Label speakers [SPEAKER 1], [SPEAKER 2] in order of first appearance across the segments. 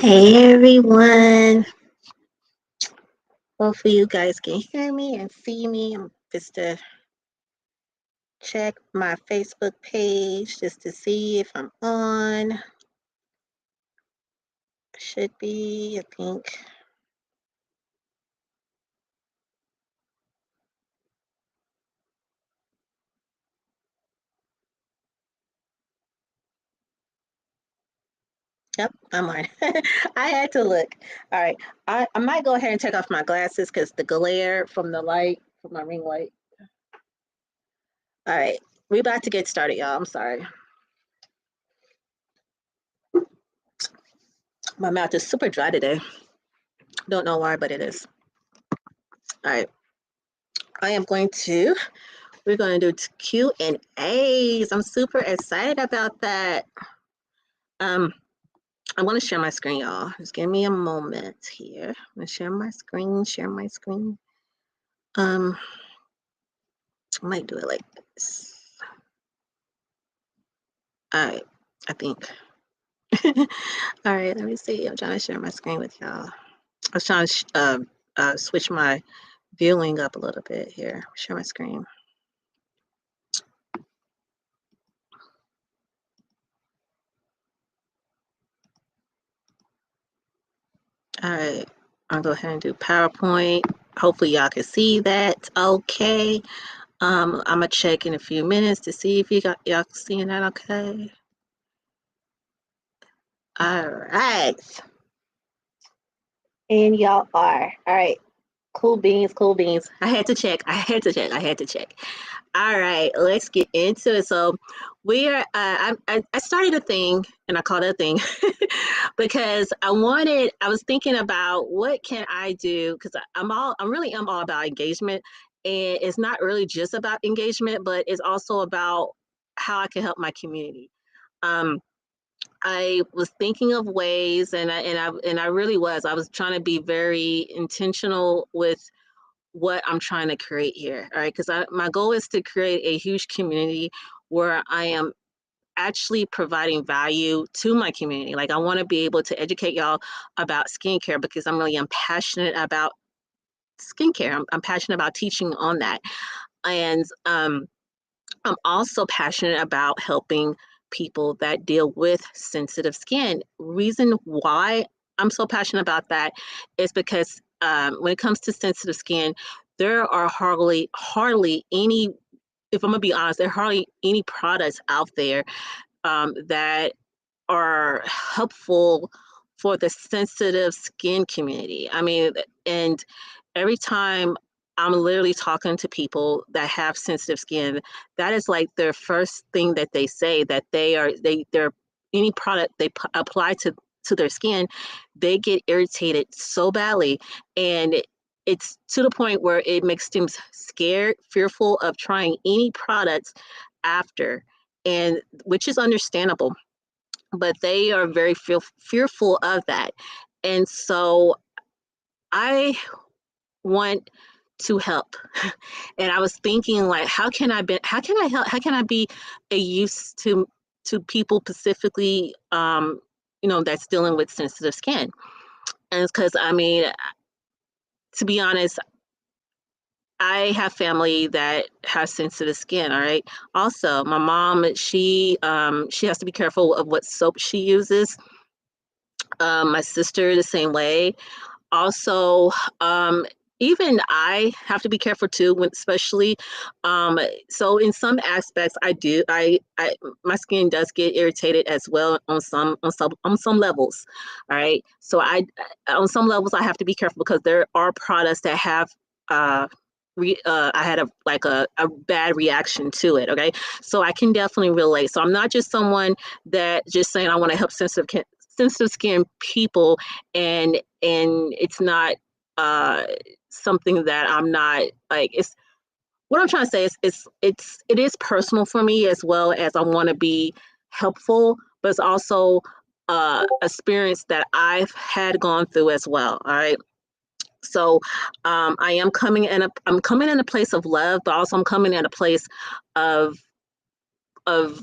[SPEAKER 1] Hey everyone. Hopefully you guys can hear me and see me. I'm just to check my Facebook page just to see if I'm on. Should be, I think. Yep, I'm on. I had to look. All right. I might go ahead and take off my glasses because the glare from the light, from my ring light. All right. We about to get started, y'all. I'm sorry. My mouth is super dry today. Don't know why, but it is. All right. I am going to We're going to do Q and A's. I'm super excited about that. Um, I want to share my screen, y'all. Just give me a moment here. I'm gonna share my screen. Share my screen. Um, I might do it like this. All right, I think. All right, let me see. I'm trying to share my screen with y'all. I was trying to switch my viewing up a little bit here. Share my screen. All right, I'll go ahead and do PowerPoint. Hopefully y'all can see that. Okay. I'm gonna check in a few minutes to see if y'all seeing that okay. All right. And y'all are. All right. Cool beans, cool beans. I had to check. I had to check. I had to check. All right, let's get into it. So we are I started a thing and I called it a thing because I was thinking about what can I do because I'm all about engagement, and it's not really just about engagement, but it's also about how I can help my community. Um, I was thinking of ways, and I really was trying to be very intentional with what I'm trying to create here. All right, because my goal is to create a huge community where I am actually providing value to my community. Like, I want to be able to educate y'all about skincare because I'm passionate about skincare. I'm passionate about teaching on that, and I'm also passionate about helping people that deal with sensitive skin. Reason why I'm so passionate about that is because when it comes to sensitive skin, there are hardly any. If I'm gonna be honest, there are hardly any products out there that are helpful for the sensitive skin community. I mean, and every time I'm literally talking to people that have sensitive skin, that is like their first thing that they say that they're any product they apply to their skin, they get irritated so badly, and it's to the point where it makes them scared, fearful of trying any products after, and which is understandable, but they are very fearful of that. And so I want to help. And I was thinking, like, how can I help, how can I be a use to people specifically, that's dealing with sensitive skin. And it's because, I mean, to be honest, I have family that has sensitive skin. All right. Also, my mom, she has to be careful of what soap she uses. My sister the same way. Also, um, even I have to be careful too, when, especially. So in some aspects, I my skin does get irritated as well on some levels. All right. So on some levels I have to be careful because there are products that have. I had a bad reaction to it. Okay, so I can definitely relate. So I'm not just someone that just saying I want to help sensitive skin people, and it's not uh something that I'm not like. It's what I'm trying to say is it is personal for me, as well as I want to be helpful, but it's also experience that I've had gone through as well. All right. So I'm coming in a place of love, but also I'm coming in a place of of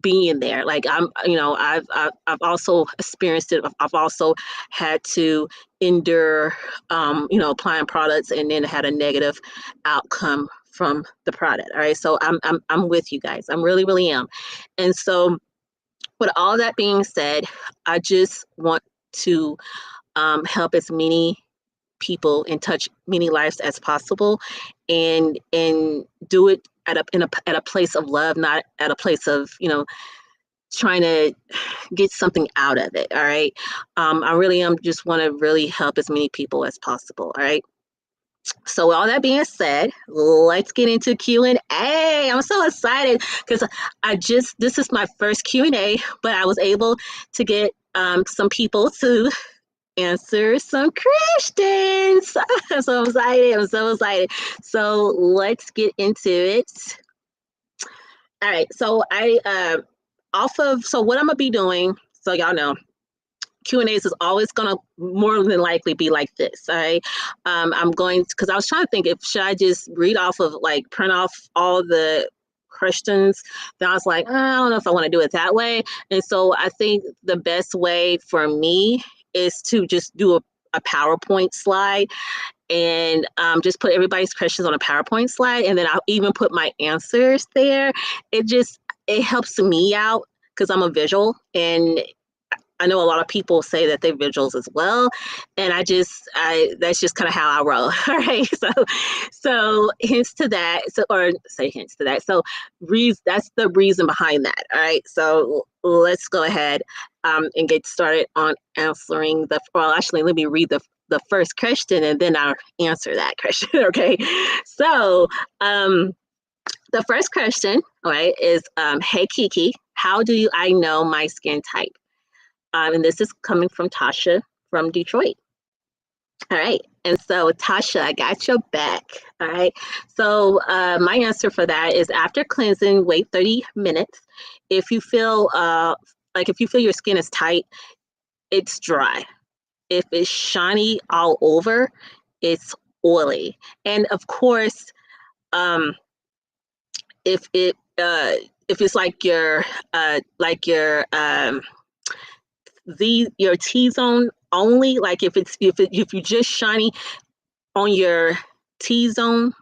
[SPEAKER 1] being there. Like I've also experienced it. I've also had to endure applying products and then had a negative outcome from the product. All right, so I'm with you guys. I'm really am. And so with all that being said, I just want to help as many people and touch many lives as possible, and do it at a place of love, not at a place of trying to get something out of it. All right, I really am just want to really help as many people as possible. All right. So with all that being said, let's get into Q&A. I'm so excited because this is my first Q&A, but I was able to get some people to answer some questions. I'm so excited. I'm so excited. So let's get into it. All right. So so what I'm gonna be doing, so y'all know, Q&As is always gonna more than likely be like this. All right. I'm going because I was trying to think if should I just read off of like print off all the questions. Then I was like, I don't know if I want to do it that way. And so I think the best way for me is to just do a PowerPoint slide and just put everybody's questions on a PowerPoint slide, and then I'll even put my answers there. It helps me out because I'm a visual, and I know a lot of people say that they're visuals as well, and that's just kind of how I roll. All right, so hints to that, or say hints to that. So that's the reason behind that. All right, so let's go ahead and get started on answering well, actually, let me read the first question and then I'll answer that question. Okay, so the first question, all right, is hey Keke, how do I know my skin type? And this is coming from Tasha from Detroit. All right. And so, Tasha, I got your back. All right. So, my answer for that is after cleansing, wait 30 minutes. If you feel if you feel your skin is tight, it's dry. If it's shiny all over, it's oily. And of course, if it's your T-zone only, like if you just shiny on your T-zone,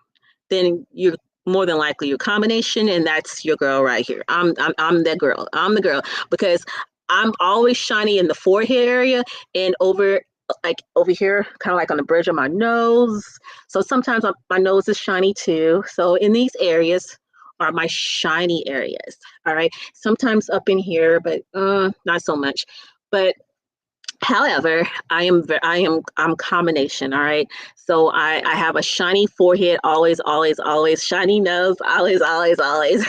[SPEAKER 1] then you're more than likely your combination, and that's your girl right here. I'm that girl. I'm the girl because I'm always shiny in the forehead area and over here, kind of like on the bridge of my nose. So sometimes my nose is shiny too. So in these areas are my shiny areas. All right. Sometimes up in here, but not so much. But however, I'm combination. All right. So I have a shiny forehead, always, always, always, shiny nose, always, always, always.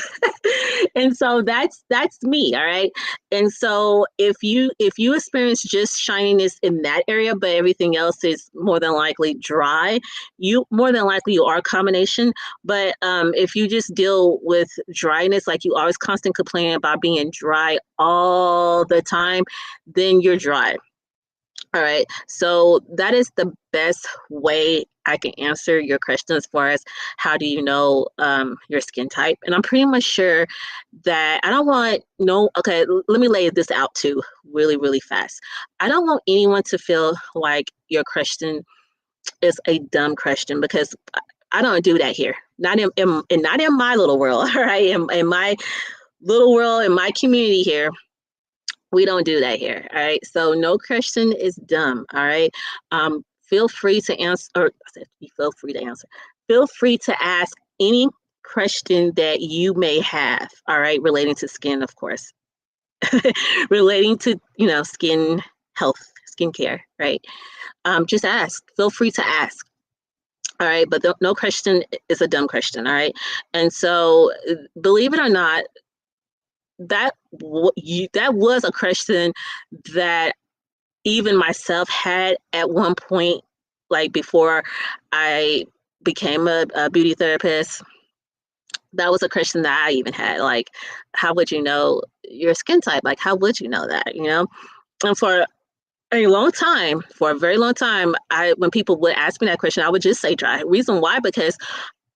[SPEAKER 1] And so that's me. All right. And so if you experience just shininess in that area, but everything else is more than likely dry, you are a combination. But if you just deal with dryness, like you always constant complaining about being dry all the time, then you're dry. All right. So that is the best way I can answer your question as far as how do you know your skin type. And I'm pretty much sure that I don't want okay, let me lay this out too really, really fast. I don't want anyone to feel like your question is a dumb question because I don't do that here. Not in my little world, all right? In my little world, in my community here, we don't do that here. All right. So no question is dumb. All right. Feel free to answer, or I said, feel free to answer. Feel free to ask any question that you may have. All right. Relating to skin, of course. Relating to, skin health, skincare. Right. Just ask. Feel free to ask. All right. But no question is a dumb question. All right. And so, believe it or not, that was a question that even myself had at one point, like before I became a beauty therapist. That was a question that I even had, like, how would you know your skin type? Like, how would you know that? And for a very long time, when people would ask me that question, I would just say dry. Reason why? Because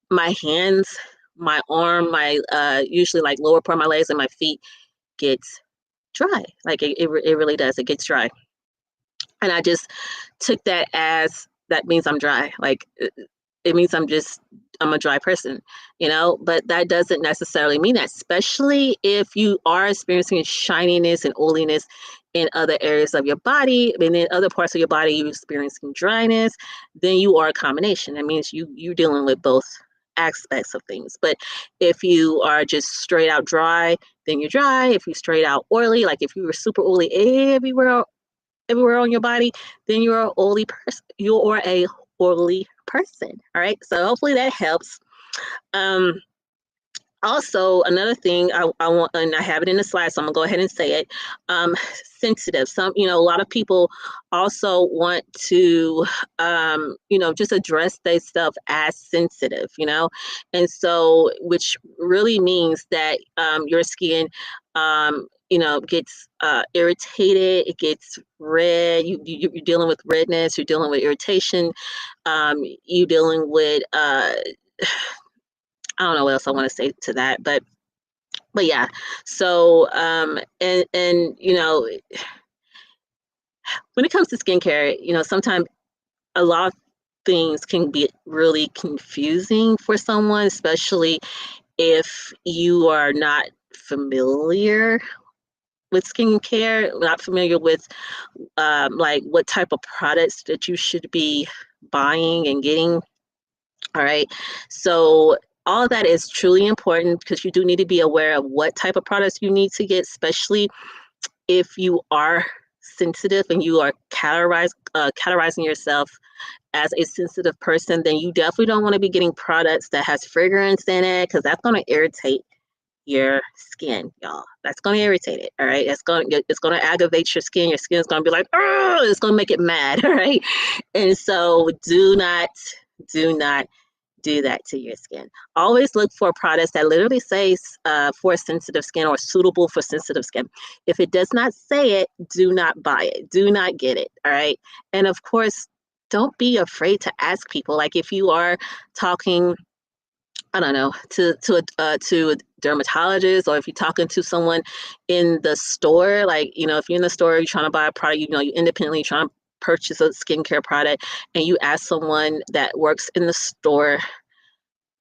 [SPEAKER 1] my hands, my arm, my usually like lower part of my legs and my feet gets dry. Like it really does. It gets dry. And I just took that as that means I'm dry. Like it means I'm a dry person, but that doesn't necessarily mean that, especially if you are experiencing shininess and oiliness in other areas of your body. I mean, in other parts of your body, you're experiencing dryness, then you are a combination. That means you're dealing with both aspects of things. But if you are just straight out dry, then you're dry. If you're straight out oily, like if you were super oily everywhere on your body, then you're an oily person. You are a oily person. All right. So hopefully that helps. Um, Also, another thing I want, and I have it in the slide, so I'm gonna go ahead and say it. Sensitive. A lot of people also want to, just address their stuff as sensitive, and so which really means that your skin, gets irritated, it gets red. You're dealing with redness, you're dealing with irritation, you're dealing with I don't know what else I want to say to that, but yeah. So and when it comes to skincare, sometimes a lot of things can be really confusing for someone, especially if you are not familiar with skincare, not familiar with like what type of products that you should be buying and getting. All right. So all of that is truly important because you do need to be aware of what type of products you need to get, especially if you are sensitive and you are categorizing yourself as a sensitive person, then you definitely don't want to be getting products that has fragrance in it because that's going to irritate your skin, y'all. That's going to irritate it. All right. It's going to aggravate your skin. Your skin is going to be like, oh, it's going to make it mad. All right. And so do not do that to your skin. Always look for products that literally says for sensitive skin or suitable for sensitive skin. If it does not say it, do not buy it. Do not get it. All right. And of course, don't be afraid to ask people. Like if you are talking, I don't know, to a dermatologist, or if you're talking to someone in the store, like if you're in the store, you're trying to buy a product, you independently trying to purchase a skincare product, and you ask someone that works in the store,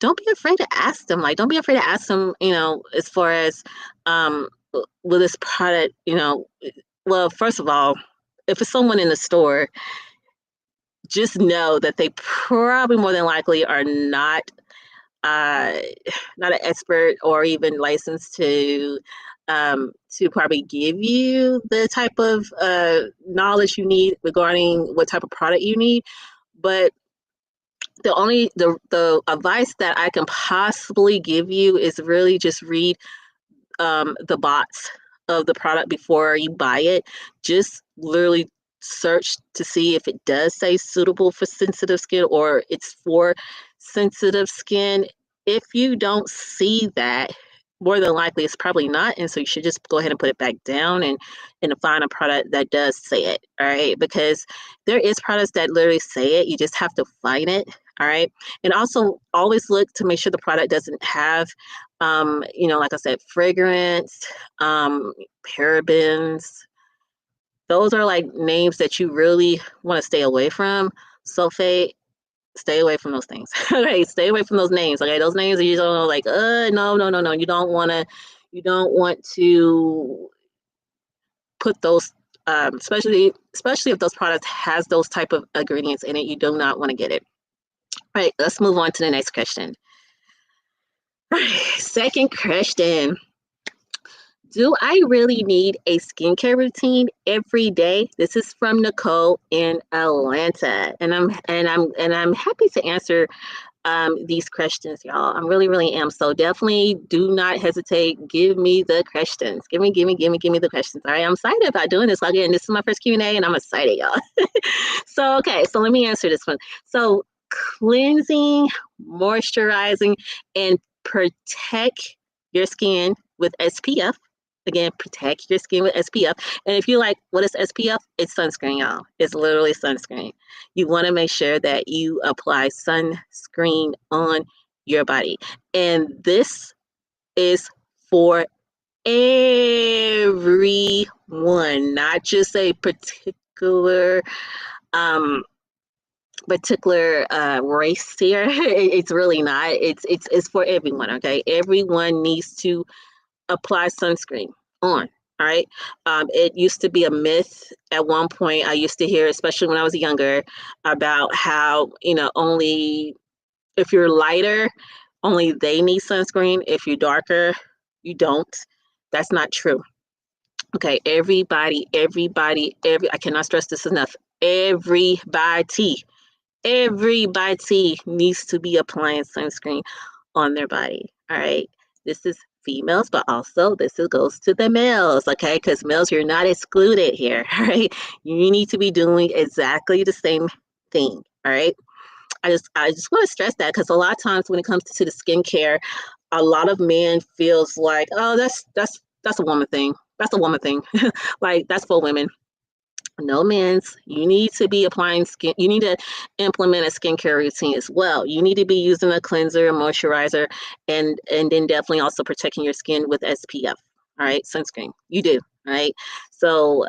[SPEAKER 1] don't be afraid to ask them. Like, don't be afraid to ask them, as far as, will this product, well, first of all, if it's someone in the store, just know that they probably more than likely are uh, not an expert or even licensed to probably give you the type of knowledge you need regarding what type of product you need. But the advice that I can possibly give you is really just read the box of the product before you buy it. Just literally search to see if it does say suitable for sensitive skin or it's for sensitive skin. If you don't see that, more than likely it's probably not, and so you should just go ahead and put it back down and find a product that does say it. All right, because there is products that literally say it, you just have to find it. All right, and also always look to make sure the product doesn't have like I said, fragrance, parabens. Those are like names that you really want to stay away from. Sulfate, stay away from those things. Okay, stay away from those names. Okay, those names are you don't know, like, no, no, no, no. You don't want to put those, especially if those products has those type of ingredients in it. You do not want to get it. All right, let's move on to the next question. All right, second question. Do I really need a skincare routine every day? This is from Nicole in Atlanta, and I'm happy to answer these questions, y'all. I'm really, really am. So definitely do not hesitate. Give me the questions. Give me the questions. All right, I'm excited about doing this again. This is my first Q&A, and I'm excited, y'all. So okay, so let me answer this one. So cleansing, moisturizing, and protect your skin with SPF. Again, protect your skin with SPF. And if you like, what is SPF? It's sunscreen, y'all. It's literally sunscreen. You want to make sure that you apply sunscreen on your body. And this is for everyone, not just a um race here. It's really not. It's for everyone. Okay, everyone needs to apply sunscreen on. All right. It used to be a myth at one point. I used to hear, especially when I was younger, about how, only if you're lighter, only they need sunscreen. If you're darker, you don't. That's not true. Okay. I cannot stress this enough. Everybody needs to be applying sunscreen on their body. All right. This is females, but also goes to the males, okay? Because males, you're not excluded here. All right. You need to be doing exactly the same thing. All right. I just want to stress that, because a lot of times when it comes to the skincare, a lot of men feels like, oh, that's a woman thing. That's a woman thing. Like, that's for women. No, men's, you need to be applying skin. You need to implement a skincare routine as well. You need to be using a cleanser, a moisturizer, and then definitely also protecting your skin with SPF. All right, sunscreen. You do. All right. So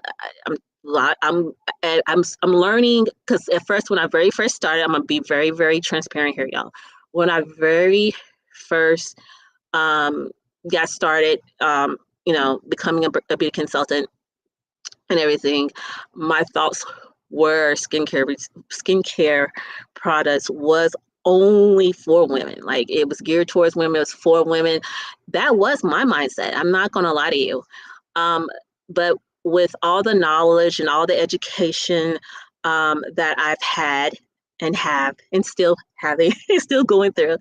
[SPEAKER 1] I'm I'm learning, because at first, when I very first started, I'm gonna be very, very transparent here, y'all. When I very first um, got started, becoming a beauty consultant and everything, my thoughts were skincare products was only for women. Like, it was geared towards women, it was for women. That was my mindset. I'm not gonna lie to you. But with all the knowledge and all the education that I've had and have and still having still going through,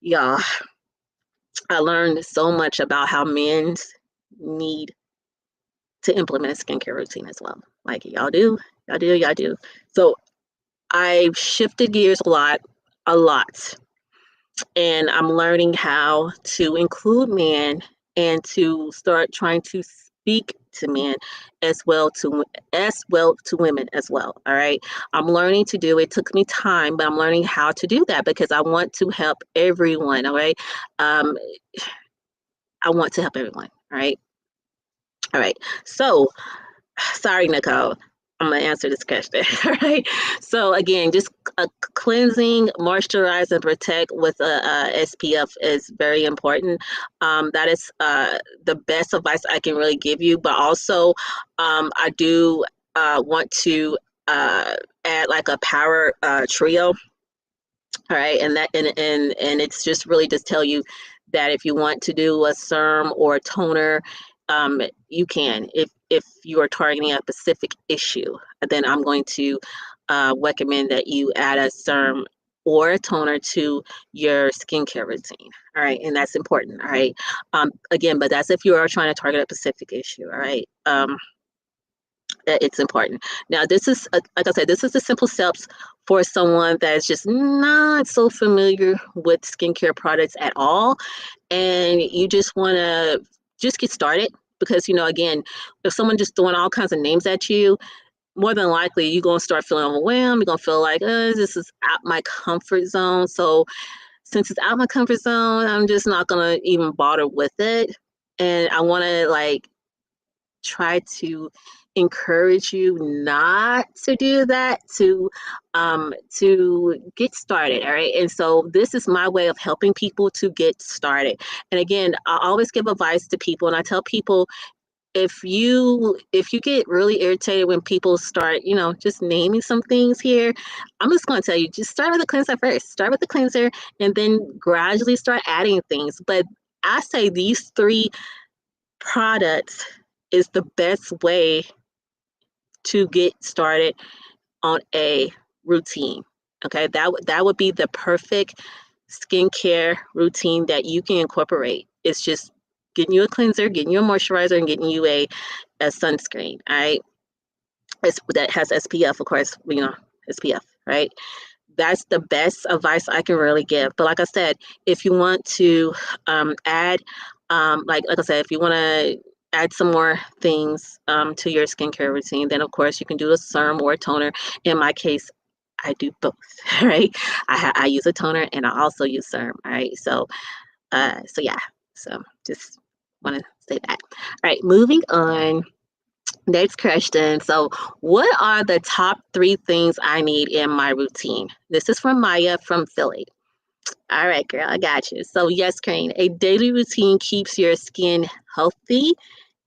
[SPEAKER 1] y'all, I learned so much about how men need to implement a skincare routine as well. Like, y'all do. So I shifted gears a lot, and I'm learning how to include men and to start trying to speak to men as well to women as well. All right, I'm learning to do it. Took me time, but I'm learning how to do that because I want to help everyone. All right, um, I want to help everyone. All right. So, sorry, Nicole. I'm gonna answer this question. All right. So again, just cleansing, moisturize, and protect with a SPF is very important. That is the best advice I can really give you. But also, I do want to add like a power trio. All right, and it's just really just tell you that if you want to do a serum or a toner, you can. If you are targeting a specific issue, then I'm going to recommend that you add a serum or a toner to your skincare routine. All right, and that's important. All right, again, but that's if you are trying to target a specific issue. All right. It's important. Now, this is, like I said, this is the simple steps for someone that is just not so familiar with skincare products at all, and you just want to just get started. Because, again, if someone just throwing all kinds of names at you, more than likely you're going to start feeling overwhelmed. You're going to feel like, this is out my comfort zone. So since it's out my comfort zone, I'm just not going to even bother with it. And I want to, like, try to encourage you not to do that, to get started. All right, and so this is my way of helping people to get started. And again, I always give advice to people, and I tell people, if you get really irritated when people start, just naming some things here, I'm just going to tell you, just start with the cleanser first. Start with the cleanser, and then gradually start adding things. But I say these three products is the best way to get started on a routine. Okay, that would be the perfect skincare routine that you can incorporate. It's just getting you a cleanser, getting you a moisturizer, and getting you a sunscreen. All right, that has SPF, of course. SPF, right? That's the best advice I can really give. But like I said, if you want to add, like I said, if you want to add some more things to your skincare routine, then of course you can do a serum or a toner. In my case, I do both, right? I use a toner and I also use serum, all right? So yeah, so just want to say that. All right, moving on. Next question. So, what are the top 3 things I need in my routine? This is from Maya from Philly. All right, girl, I got you. So, yes, Crane, a daily routine keeps your skin healthy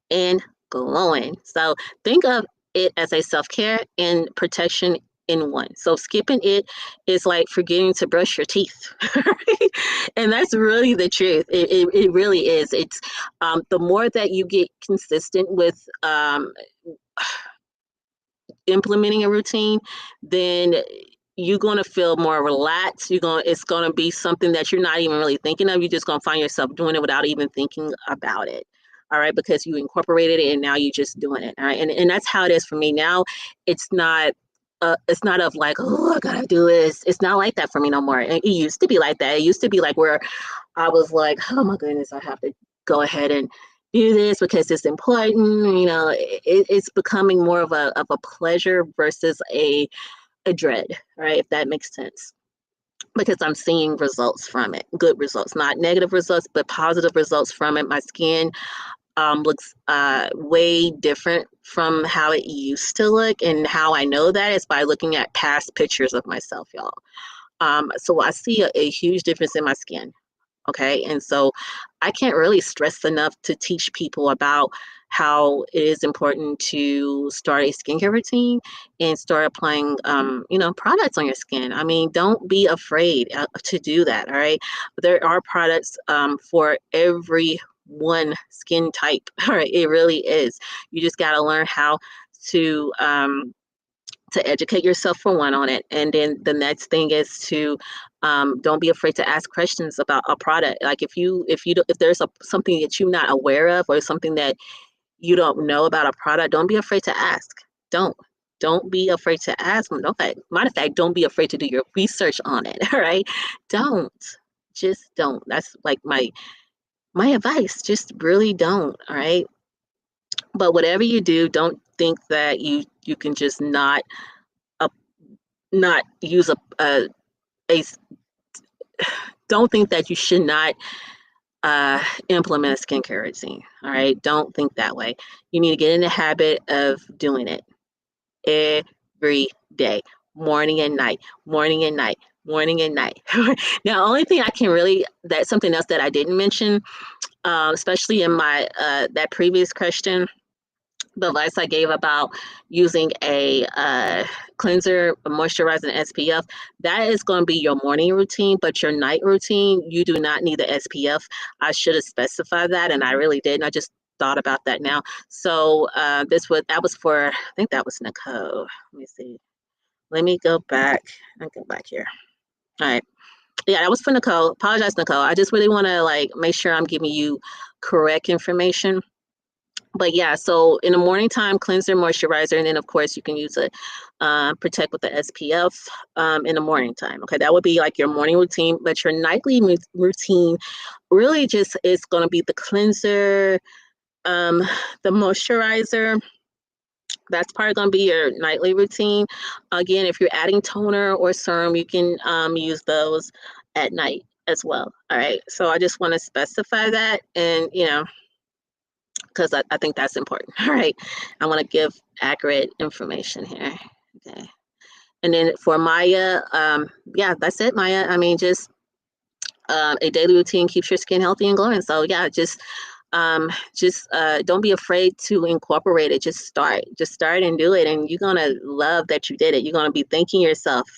[SPEAKER 1] and glowing. So think of it as a self care and protection in one. So skipping it is like forgetting to brush your teeth. And that's really the truth. It really is. It's the more that you get consistent with implementing a routine, then you're going to feel more relaxed. It's going to be something that you're not even really thinking of. You're just going to find yourself doing it without even thinking about it. All right, because you incorporated it and now you're just doing it. All right, and that's how it is for me now. It's not. It's not of like, oh, I gotta do this. It's not like that for me no more. It used to be like that. It used to be like where I was like, oh my goodness, I have to go ahead and do this because it's important. It's becoming more of a pleasure versus a dread, right? If that makes sense. Because I'm seeing results from it, good results, not negative results, but positive results from it. My skin looks way different from how it used to look, and how I know that is by looking at past pictures of myself, y'all. So I see a huge difference in my skin. Okay. And so I can't really stress enough to teach people about how it is important to start a skincare routine and start applying, products on your skin. I mean, don't be afraid to do that. All right. There are products for every one skin type. All right. It really is. You just got to learn how to, educate yourself for one on it, and then the next thing is to don't be afraid to ask questions about a product. Like if there's something that you're not aware of or something that you don't know about a product, don't be afraid to ask. Don't be afraid to ask. Matter of fact, don't be afraid to do your research on it. All right, don't just don't. That's like my advice. Just really don't. All right, but whatever you do, don't think that you can just not use a don't think that you should not implement a skincare routine. All right, don't think that way. You need to get in the habit of doing it every day, morning and night, morning and night, morning and night. Now, only thing I can really, that's something else that I didn't mention, especially in my that previous question, the advice I gave about using a cleanser, a moisturizer, and SPF, that is going to be your morning routine, but your night routine, you do not need the SPF. I should have specified that, and I really didn't. I just thought about that now. So that was for, I think that was Nicole. Let me see. Let me go back. I'll go back here. All right. Yeah, that was for Nicole. Apologize, Nicole. I just really want to make sure I'm giving you correct information. But yeah, so in the morning time, cleanser, moisturizer, and then of course you can use it protect with the SPF in the morning time. Okay, that would be like your morning routine, but your nightly routine really just is going to be the cleanser, the moisturizer. That's probably going to be your nightly routine. Again, if you're adding toner or serum, you can use those at night as well. All right, so I just want to specify that, and because I think that's important. All right. I want to give accurate information here. Okay. And then for Maya, yeah, that's it, Maya. I mean, just a daily routine keeps your skin healthy and glowing. So yeah, just don't be afraid to incorporate it. Just start and do it. And you're going to love that you did it. You're going to be thanking yourself.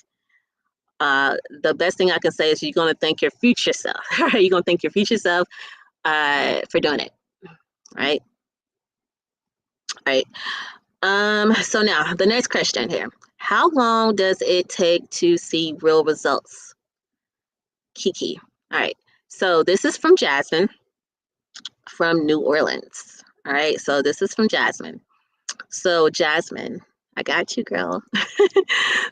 [SPEAKER 1] The best thing I can say is you're going to thank your future self. You're going to thank your future self for doing it. Right. Right. So now the next question here. How long does it take to see real results? Keke. All right. So this is from Jasmine from New Orleans. All right. So this is from Jasmine. So Jasmine, I got you, girl.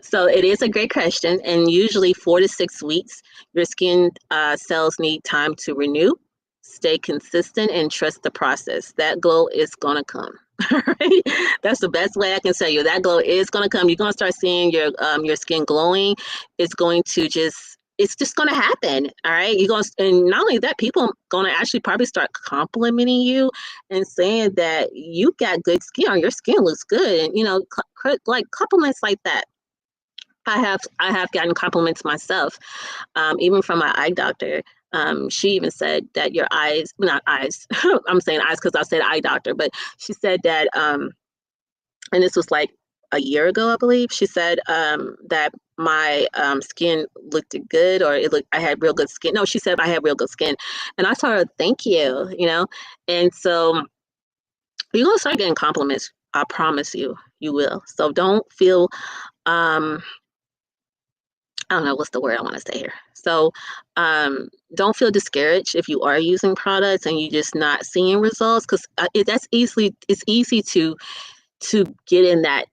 [SPEAKER 1] So it is a great question. And usually 4 to 6 weeks, your skin cells need time to renew, stay consistent, and trust the process. That glow is going to come. Right? That's the best way I can tell you. That glow is gonna come. You're gonna start seeing your skin glowing. It's going to just it's just gonna happen. All right. You're gonna and not only that, people are gonna actually probably start complimenting you and saying that you got good skin or your skin looks good. And like compliments like that. I have gotten compliments myself, even from my eye doctor. She even said that your eyes, not eyes, I'm saying eyes because I said eye doctor, but she said that, and this was like a year ago, I believe. She said that my skin looked good, or I had real good skin. No, she said I had real good skin, and I told her thank you, and so you're gonna start getting compliments. I promise you, you will. So don't feel um, I don't know what's the word I want to say here. So don't feel discouraged if you are using products and you're just not seeing results, because it's easy to get in that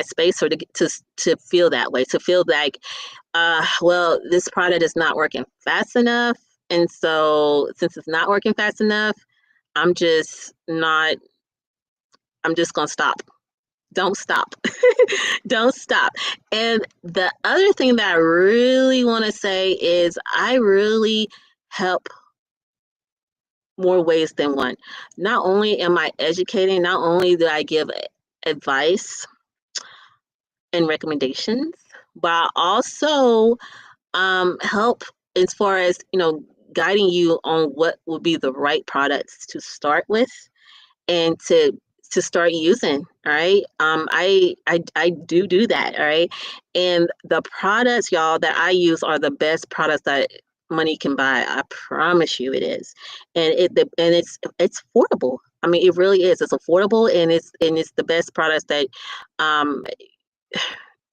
[SPEAKER 1] space, or to feel that way, to feel like well, this product is not working fast enough, and so since it's not working fast enough, I'm just not I'm just gonna stop. Don't stop. Don't stop. And the other thing that I really want to say is I really help more ways than one. Not only am I educating, not only do I give advice and recommendations, but I also help as far as, guiding you on what would be the right products to start with and to start using. All right. I do that. All right. And the products, y'all, that I use are the best products that money can buy. I promise you it is. And it's affordable. I mean, it really is. It's affordable, and it's the best products that um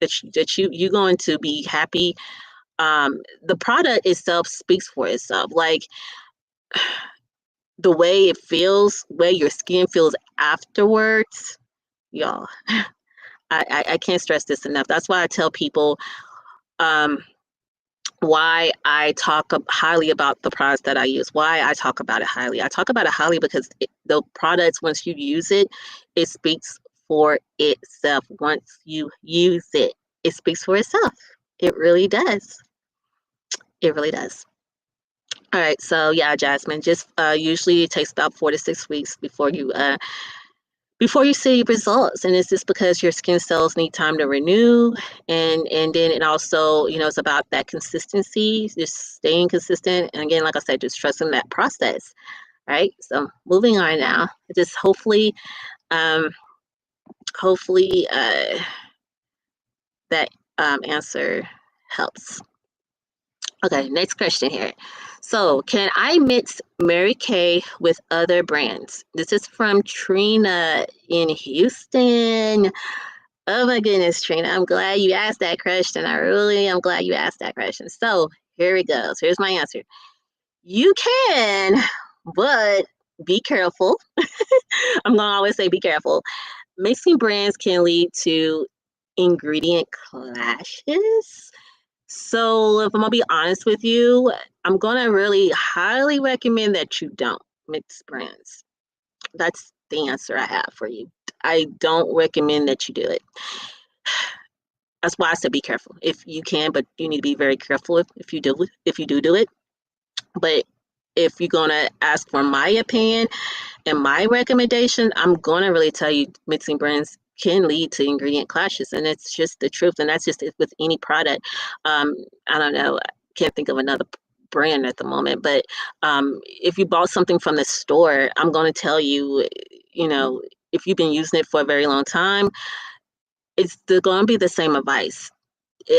[SPEAKER 1] you're going to be happy. The product itself speaks for itself. Like the way it feels, way your skin feels afterwards, y'all. I can't stress this enough. That's why I tell people um, why I talk highly about the products that I use. Why I talk about it highly. I talk about it highly because the products, once you use it, it speaks for itself. Once you use it, it speaks for itself. It really does. It really does. All right, so yeah, Jasmine, just usually it takes about 4 to 6 weeks before you see results, and it's just because your skin cells need time to renew, and then it also, it's about that consistency, just staying consistent, and again, like I said, just trusting that process. Right. So moving on now, just um, hopefully that answer helps. Okay, next question here. So, can I mix Mary Kay with other brands? This is from Trina in Houston. Oh my goodness, Trina, I'm glad you asked that question. I really am glad you asked that question. So, here it goes. Here's my answer. You can, but be careful. I'm going to always say be careful. Mixing brands can lead to ingredient clashes. So, if I'm gonna be honest with you, I'm gonna really highly recommend that you don't mix brands. That's the answer I have for you. I don't recommend that you do it. That's why I said be careful. If you can, but you need to be very careful if you do it. But if you're gonna ask for my opinion and my recommendation, I'm gonna really tell you mixing brands can lead to ingredient clashes, and it's just the truth. And that's just it with any product. I don't know. I can't think of another brand at the moment, but if you bought something from the store, I'm going to tell you, if you've been using it for a very long time, it's going to be the same advice.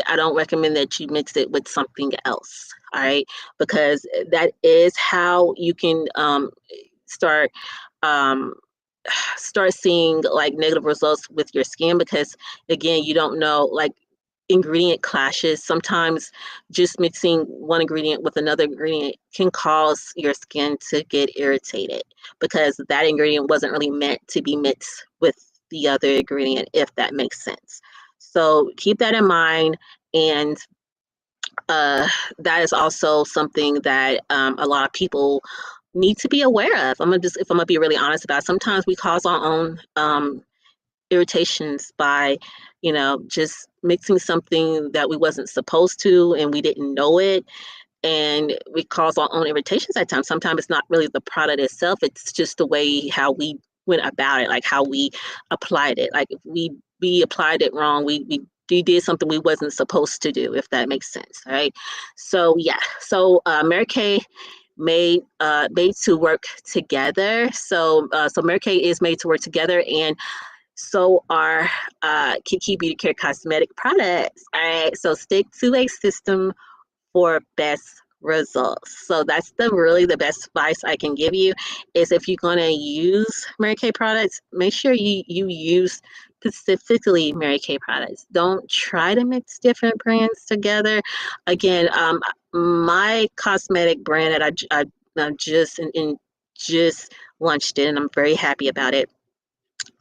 [SPEAKER 1] I don't recommend that you mix it with something else. All right, because that is how you can start um, start seeing like negative results with your skin, because again, you don't know, like, ingredient clashes. Sometimes just mixing one ingredient with another ingredient can cause your skin to get irritated because that ingredient wasn't really meant to be mixed with the other ingredient, if that makes sense. So keep that in mind. And that is also something that a lot of people need to be aware of. If I'm gonna be really honest about it, sometimes we cause our own irritations by, just mixing something that we wasn't supposed to and we didn't know it, and we cause our own irritations at times. Sometimes it's not really the product itself, it's just the way how we went about it, like how we applied it. Like if we applied it wrong, we did something we wasn't supposed to do, if that makes sense, right? So yeah, so Mary Kay made to work together. So Mary Kay is made to work together, and so are Keke Beauty Care cosmetic products. All right, so stick to a system for best results. So that's the best advice I can give you is if you're going to use Mary Kay products, make sure you use specifically Mary Kay products. Don't try to mix different brands together. Again, my cosmetic brand that I just launched it, and I'm very happy about it.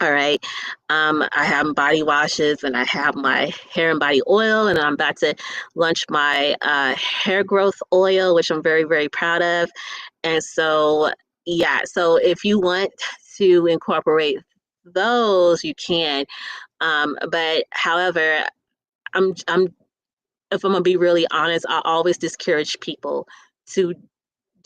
[SPEAKER 1] All right. I have body washes and I have my hair and body oil, and I'm about to launch my hair growth oil, which I'm very, very proud of. And so, yeah, so if you want to incorporate those, you can. But however, I'm if I'm gonna be really honest, I always discourage people to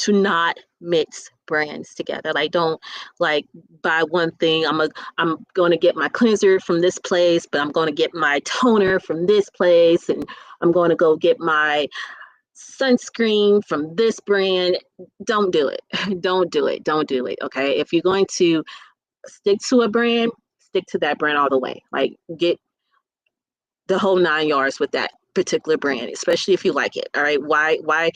[SPEAKER 1] not mix brands together. Like don't like buy one thing. I'm going to get my cleanser from this place, but I'm going to get my toner from this place, and I'm going to go get my sunscreen from this brand. Don't do it. Don't do it. Don't do it. Okay. If you're going to stick to a brand, stick to that brand all the way. Like get the whole 9 yards with that particular brand, especially if you like it. All right. Why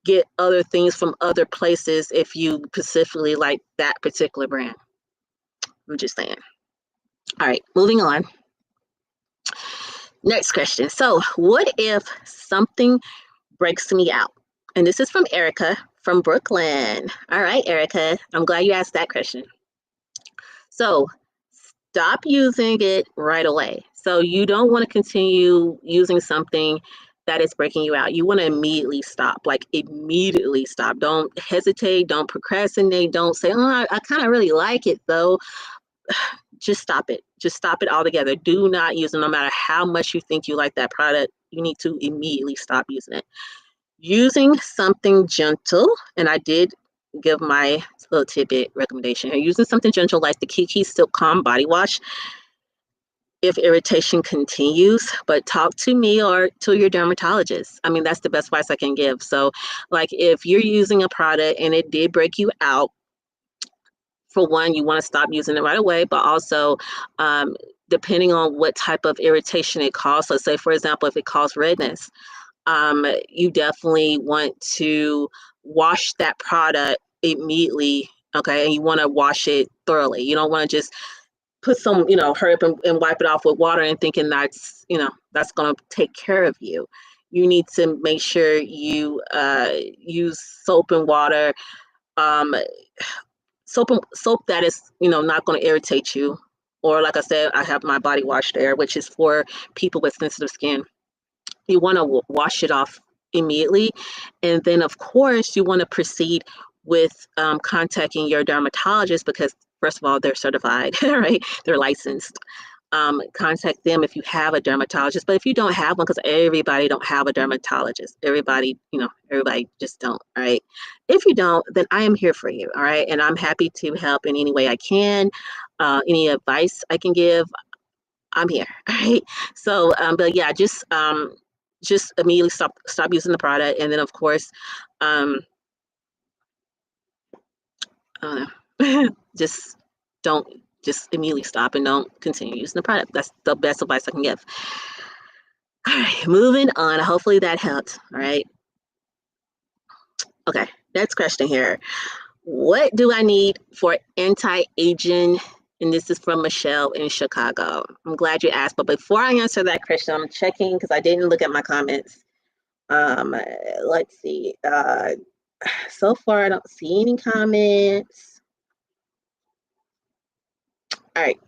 [SPEAKER 1] get other things from other places if you specifically like that particular brand? I'm just saying. All right, moving on. Next question. So, what if something breaks me out? And this is from Erica from Brooklyn. All right, Erica, I'm glad you asked that question. So, stop using it right away. So, you don't want to continue using something that is breaking you out. You want to immediately stop, like immediately stop. Don't hesitate, don't procrastinate, don't say, oh, I kind of really like it though. Just stop it. Just stop it altogether. Do not use it. No matter how much you think you like that product, you need to immediately stop using it. Using something gentle, and I did give my little tidbit recommendation here. Using something gentle like the Keke Silk Calm Body Wash if irritation continues, but talk to me or to your dermatologist. I mean, that's the best advice I can give. So, like, if you're using a product and it did break you out, for one, you want to stop using it right away, but also, depending on what type of irritation it caused. Let's say, for example, if it caused redness, you definitely want to wash that product immediately. Okay, and you want to wash it thoroughly. You don't want to just put some, hurry up and wipe it off with water and thinking that's going to take care of you. You need to make sure you use soap and water, um, soap that is, not going to irritate you. Or like I said, I have my body wash there, which is for people with sensitive skin. You want to wash it off immediately. And then, of course, you want to proceed with contacting your dermatologist because, first of all, they're certified, right? They're licensed. Contact them if you have a dermatologist. But if you don't have one, because everybody don't have a dermatologist, everybody just don't, all right? If you don't, then I am here for you, all right? And I'm happy to help in any way I can. Any advice I can give, I'm here, all right? So, but yeah, just immediately stop using the product, and then of course, I don't know, don't just immediately stop and don't continue using the product. That's the best advice I can give. All right, moving on. Hopefully that helped. All right. Okay, next question here. What do I need for anti-aging? And this is from Michelle in Chicago. I'm glad you asked, but before I answer that question, I'm checking because I didn't look at my comments. Let's see. So far, I don't see any comments. All right.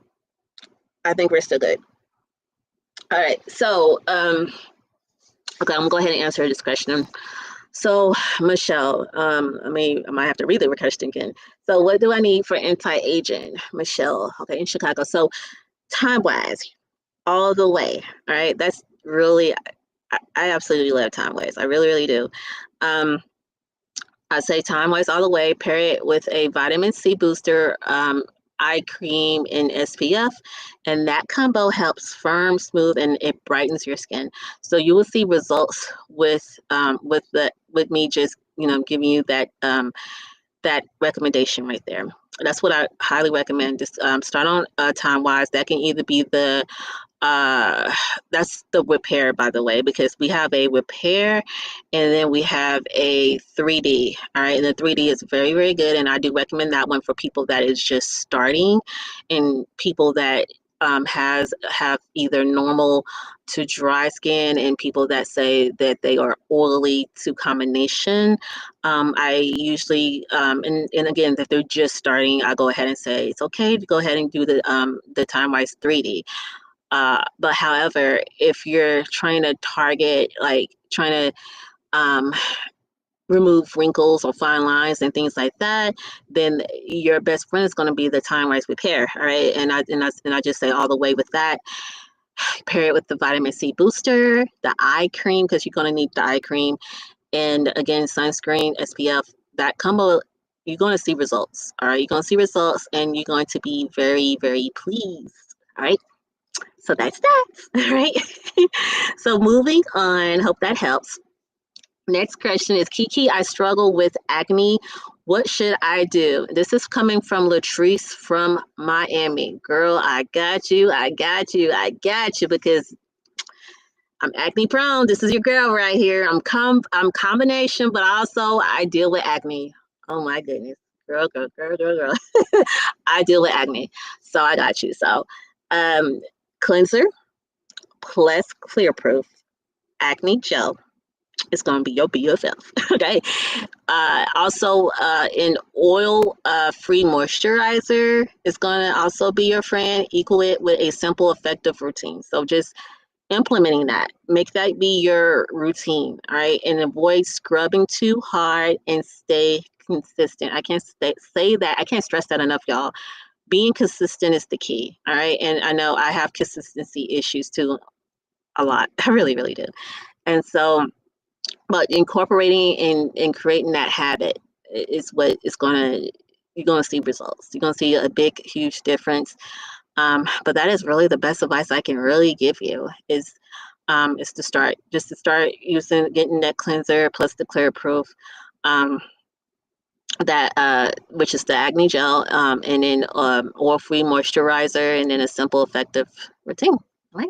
[SPEAKER 1] I think we're still good. All right. So, okay, I'm gonna go ahead and answer this question. So, Michelle, I might have to read the question again. So, what do I need for anti-aging? Michelle, okay, in Chicago. So, time-wise, all the way. All right, that's really, I absolutely love time-wise. I really, really do. Um, I say time-wise all the way. Pair it with a vitamin C booster, eye cream, and SPF, and that combo helps firm, smooth, and it brightens your skin. So you will see results with me just giving you that recommendation right there. That's what I highly recommend. Just start on time-wise. That can either be uh that's the repair, by the way, because we have a repair and then we have a 3D. All right, and the 3D is very, very good, and I do recommend that one for people that is just starting, and people that have either normal to dry skin, and people that say that they are oily to combination. I usually and again, if they're just starting, I go ahead and say it's okay to go ahead and do the time wise 3D. But however, if you're trying to target, like trying to um, remove wrinkles or fine lines and things like that, then your best friend is going to be the time wise repair. All right, and I just say all the way with that. Pair it with the vitamin C booster, the eye cream, because you're going to need the eye cream, and again, sunscreen, SPF. That combo, you're going to see results. All right, you're going to see results, and you're going to be very, very pleased. All right. So that's that. All right. So moving on. Hope that helps. Next question is Keke. I struggle with acne. What should I do? This is coming from Latrice from Miami. Girl, I got you. I got you. I got you because I'm acne prone. This is your girl right here. I'm combination, but also I deal with acne. Oh my goodness. Girl, girl, girl, girl, girl. I deal with acne. So I got you. So cleanser plus clear proof acne gel is going to be your BFF. Okay. Also, an oil free moisturizer is going to also be your friend. Equal it with a simple, effective routine. So just implementing that, make that be your routine. All right. And avoid scrubbing too hard and stay consistent. I can't say that. I can't stress that enough, y'all. Being consistent is the key. All right. And I know I have consistency issues too, a lot. I really, really do. And so, but incorporating and creating that habit is what is you're gonna see results. You're gonna see a big, huge difference. But that is really the best advice I can really give you is to start using getting that cleanser plus the clear proof. Um, that which is the acne gel, and then oil-free moisturizer, and then a simple, effective routine. Right?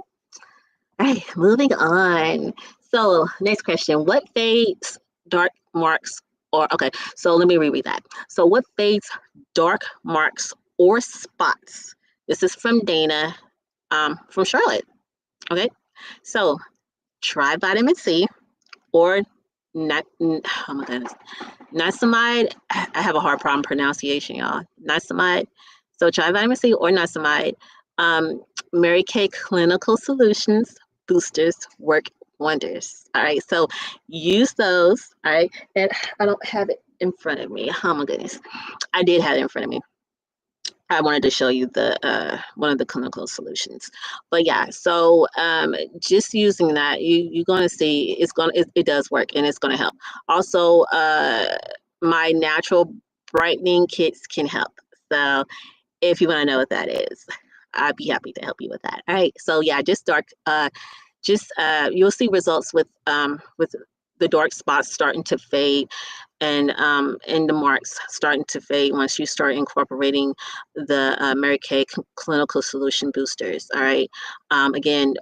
[SPEAKER 1] All right, moving on. So, next question. What fades, dark marks, or, okay, so let me reread that. So, what fades, dark marks, or spots? This is from Dana, from Charlotte. Okay, so try vitamin C or not. Oh my goodness, niacinamide. I have a hard problem pronunciation, y'all. Niacinamide. So try vitamin C or niacinamide. Um, Mary Kay Clinical Solutions boosters work wonders. All right, so use those. All right, and I don't have it in front of me. Oh my goodness, I did have it in front of me. I wanted to show you the one of the clinical solutions, but yeah. So just using that, you're going to see it does work, and it's going to help. Also, my natural brightening kits can help. So if you want to know what that is, I'd be happy to help you with that. All right. So yeah, just you'll see results with the dark spots starting to fade, and the marks starting to fade once you start incorporating the Mary Kay Clinical Solution boosters. All right. Again,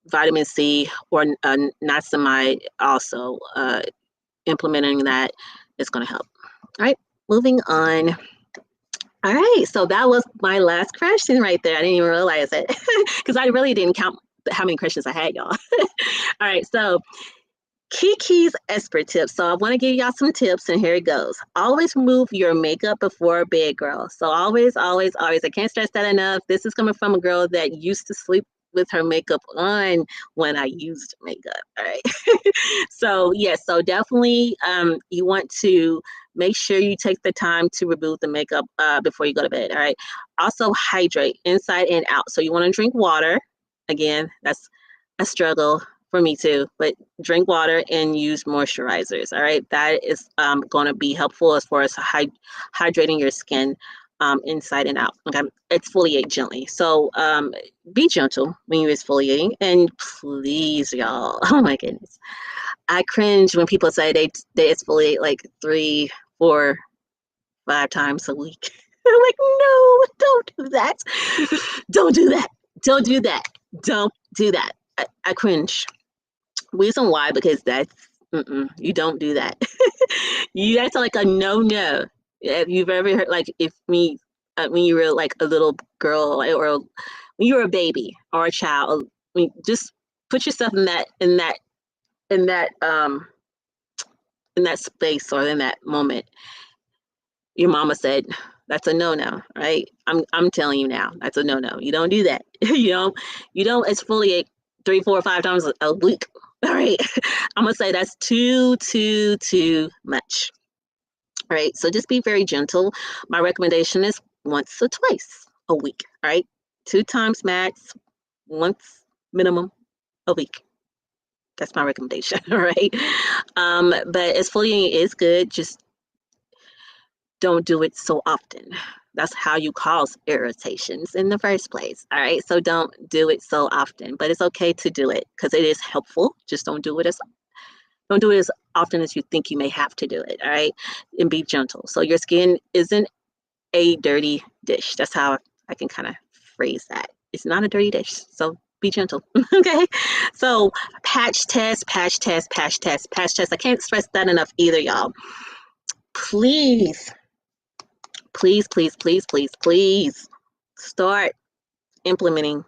[SPEAKER 1] vitamin C or niacinamide also, implementing that is going to help. All right. Moving on. All right, so that was my last question right there. I didn't even realize it because I really didn't count how many questions I had, y'all. All right, so Kiki's expert tips. So I want to give y'all some tips, and here it goes. Always remove your makeup before bed, girl. So always, always, always. I can't stress that enough. This is coming from a girl that used to sleep with her makeup on when I used makeup. All right. So yes, so definitely you want to make sure you take the time to remove the makeup before you go to bed. All right. Also hydrate inside and out. So you want to drink water. Again, that's a struggle for me too, but drink water and use moisturizers. All right. That is going to be helpful as far as hydrating your skin inside and out. Okay. Exfoliate gently. So be gentle when you're exfoliating. And please, y'all, oh my goodness. I cringe when people say they exfoliate like 3, 4, 5 times a week. I'm like, no, don't do that. Don't do that. Don't do that. Don't do that. I cringe. Reason why? Because that's you don't do that. That's like a no. If you've ever heard, like, if me when you were like a little girl, like, or when you were a baby or a child, just put yourself in that in that space or in that moment. Your mama said that's a no, right? I'm telling you now, that's a no. You don't do that. You don't exfoliate 3, 4, 5 times a week. All right. I'm gonna say that's too much. All right. So just be very gentle. My recommendation is once or twice a week. All right. 2 times max, once minimum a week. That's my recommendation. All right. But exfoliating is good. Just don't do it so often. That's how you cause irritations in the first place. All right. So don't do it so often, but it's okay to do it because it is helpful. Just don't do it as often as you think you may have to do it. All right. And be gentle. So your skin isn't a dirty dish. That's how I can kind of phrase that. It's not a dirty dish. So be gentle. Okay. So patch test. I can't stress that enough either, y'all. Please please start implementing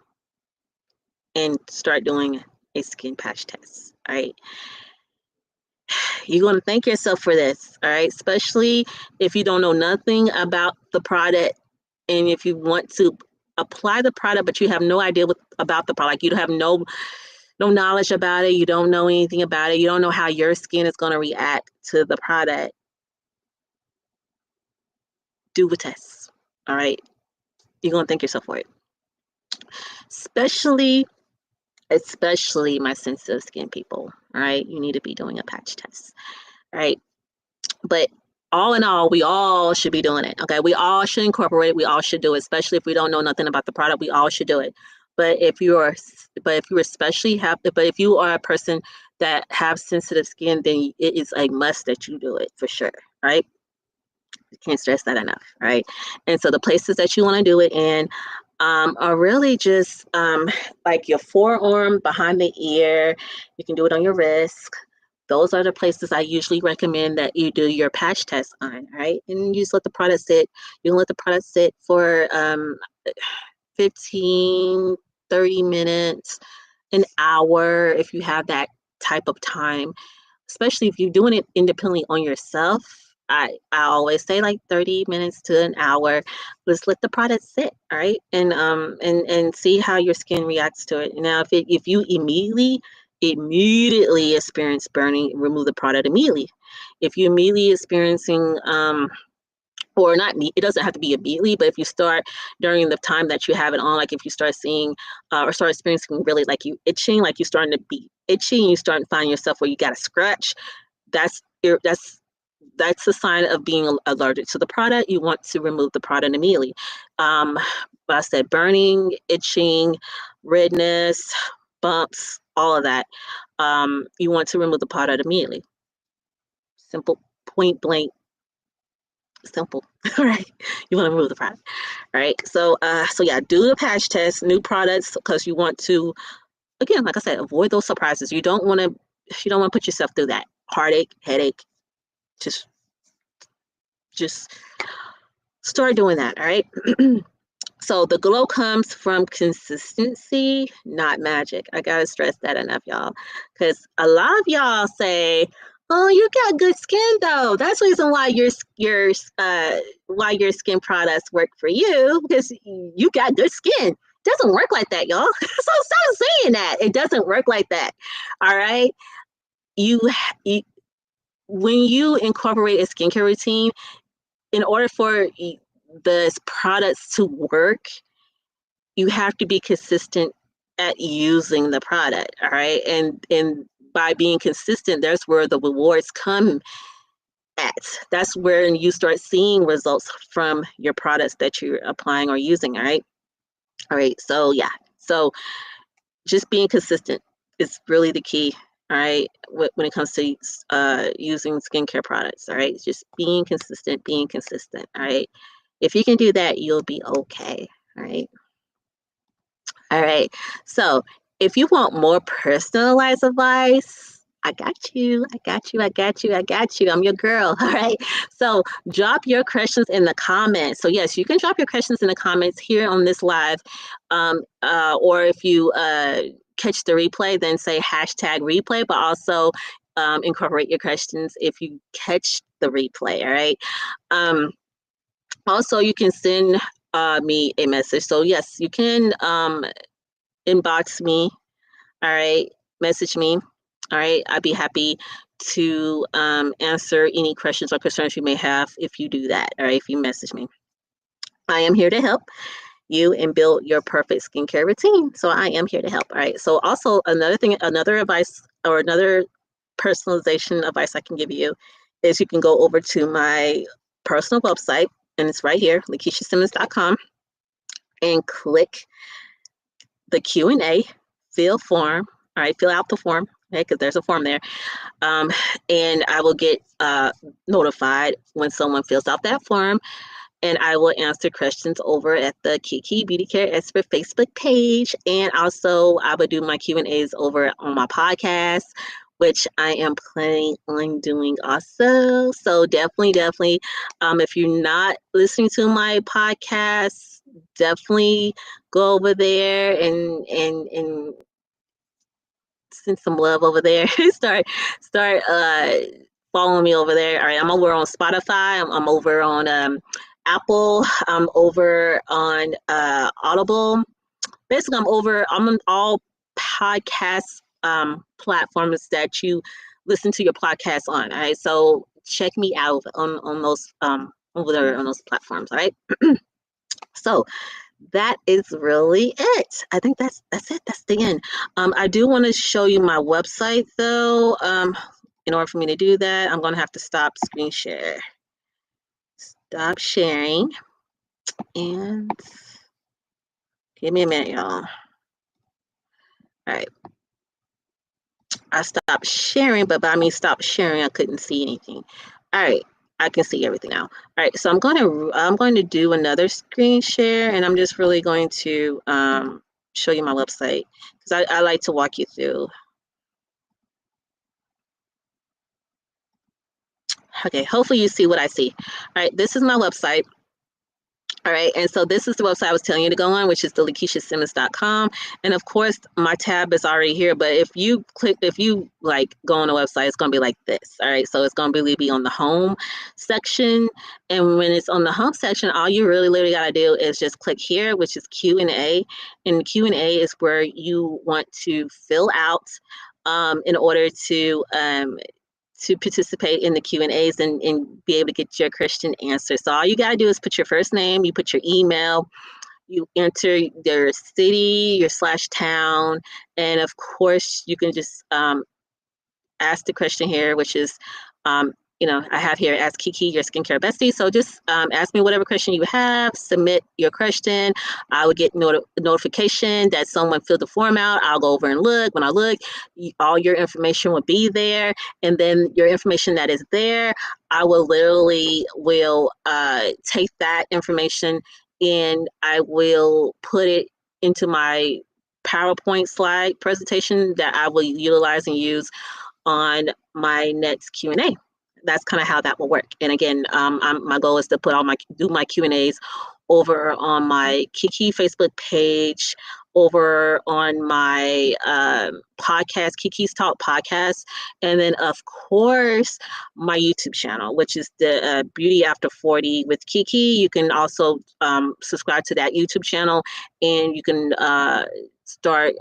[SPEAKER 1] and start doing a skin patch test. All right. You're going to thank yourself for this. All right. Especially if you don't know nothing about the product and if you want to apply the product, but you have no idea about the product. You have no knowledge about it. You don't know anything about it. You don't know how your skin is going to react to the product. Do a test. All right. You're going to thank yourself for it. Especially my sensitive skin people. All right. You need to be doing a patch test. All right. But all in all, we all should be doing it. Okay. We all should incorporate it. We all should do it, especially if we don't know nothing about the product. We all should do it. But if you are a person that have sensitive skin, then it is a must that you do it for sure. Right. You can't stress that enough. Right. And so the places that you want to do it in are really just like your forearm, behind the ear. You can do it on your wrist. Those are the places I usually recommend that you do your patch test on, right? And you just let the product sit. You can let the product sit for 15, 30 minutes, an hour if you have that type of time, especially if you're doing it independently on yourself. I always say like 30 minutes to an hour. Just let the product sit, all right? And see how your skin reacts to it. Now if you immediately experience burning, remove the product immediately. If you immediately experiencing or not, it doesn't have to be immediately, but if you start during the time that you have it on, like if you start seeing or start experiencing really like you itching, like you're starting to be itchy and you start to find yourself where you got a scratch, that's a sign of being allergic to the product. You want to remove the product immediately. But I said burning, itching, redness, bumps, all of that. You want to remove the product immediately. Simple, point blank, simple. All right. You want to remove the product. All right. So yeah, do the patch test, new products, because you want to, again, like I said, avoid those surprises. You don't want to put yourself through that heartache, headache. Just start doing that. All right. So the glow comes from consistency, not magic. I gotta stress that enough, y'all, because a lot of y'all say, "Oh, you got good skin, though." That's the reason why your skin products work for you, because you got good skin. Doesn't work like that, y'all. So stop saying that. It doesn't work like that. All right. You, you when you incorporate a skincare routine, in order for the products to work, you have to be consistent at using the product. All right. And by being consistent, that's where the rewards come at. That's where you start seeing results from your products that you're applying or using. All right. All right. So yeah. So just being consistent is really the key. All right. When it comes to using skincare products. All right. Just being consistent, being consistent. All right. If you can do that, you'll be okay. All right. All right. So if you want more personalized advice, I got you. I got you. I got you. I got you. I'm your girl. All right. So drop your questions in the comments. So yes, you can drop your questions in the comments here on this live. Or if you catch the replay, then say hashtag replay, but also incorporate your questions if you catch the replay. All right. Also, you can send me a message. So yes, you can inbox me. All right, message me. All right, I'd be happy to answer any questions or concerns you may have if you do that. All right, if you message me, I am here to help you and build your perfect skincare routine. So I am here to help. All right. So also another thing, another advice or another personalization advice I can give you is you can go over to my personal website, and it's right here, LakeishaSimmons.com, and click the Q&A, fill form. All right, fill out the form, okay, because there's a form there. And I will get notified when someone fills out that form, and I will answer questions over at the Keke Beauty Care Expert Facebook page. And also, I will do my Q&As over on my podcast, which I am planning on doing also. So definitely, if you're not listening to my podcast, definitely go over there and send some love over there. start following me over there. All right, I'm over on Spotify. I'm over on Apple. I'm over on Audible. Basically, I'm on all podcast platforms that you listen to your podcast on. All right, so check me out on those over there on those platforms. All right. So that is really it. I think that's it. That's the end. I do want to show you my website though. In order for me to do that, I'm going to have to stop screen share. Stop sharing. And give me a minute, y'all. All right. I stopped sharing, but by me stop sharing, I couldn't see anything. All right. I can see everything now. All right. So I'm going to do another screen share, and I'm just really going to show you my website because I like to walk you through. Okay, hopefully you see what I see. All right, this is my website. All right, and so this is the website I was telling you to go on, which is the LakeishaSimmons.com. And of course, my tab is already here, but if you like go on the website, it's gonna be like this. All right, so it's gonna really be on the home section. And when it's on the home section, all you really literally gotta do is just click here, which is Q&A. And Q&A is where you want to fill out in order to participate in the Q&As and be able to get your question answered. So all you got to do is put your first name, you put your email, you enter your city, your /town, and of course you can just ask the question here, which is, I have here, ask Keke, your skincare bestie. So just ask me whatever question you have, submit your question. I will get notification that someone filled the form out. I'll go over and look. When I look, all your information will be there. And then your information that is there, I will take that information and I will put it into my PowerPoint slide presentation that I will utilize and use on my next Q&A. That's kind of how that will work. And again, my goal is to do my Q&As over on my Keke Facebook page, over on my podcast, Keke's Talk podcast, and then of course my YouTube channel, which is the Beauty After 40 with Keke. You can also subscribe to that YouTube channel, and you can start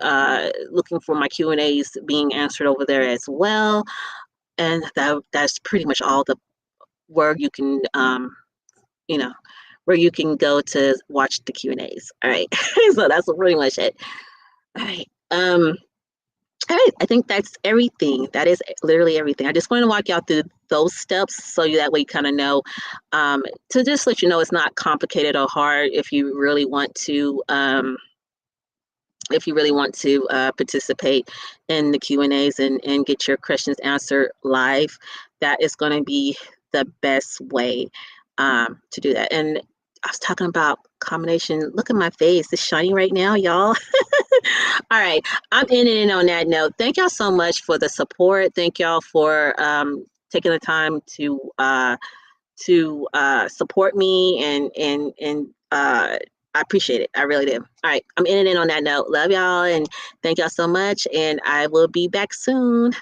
[SPEAKER 1] looking for my Q&As being answered over there as well. And that's pretty much all the where you can you know where you can go to watch the Q&As. All right. So that's pretty much it. All right. All right, I think that's everything. That is literally everything. I just want to walk y'all through those steps so that way you kind of know, to just let you know it's not complicated or hard if you really want to participate in the Q&As and get your questions answered live. That is going to be the best way to do that. And I was talking about combination. Look at my face. It's shiny right now, y'all. All right. I'm ending on that note. Thank y'all so much for the support. Thank y'all for taking the time to support me and I appreciate it. I really do. All right. I'm ending on that note. Love y'all and thank y'all so much. And I will be back soon.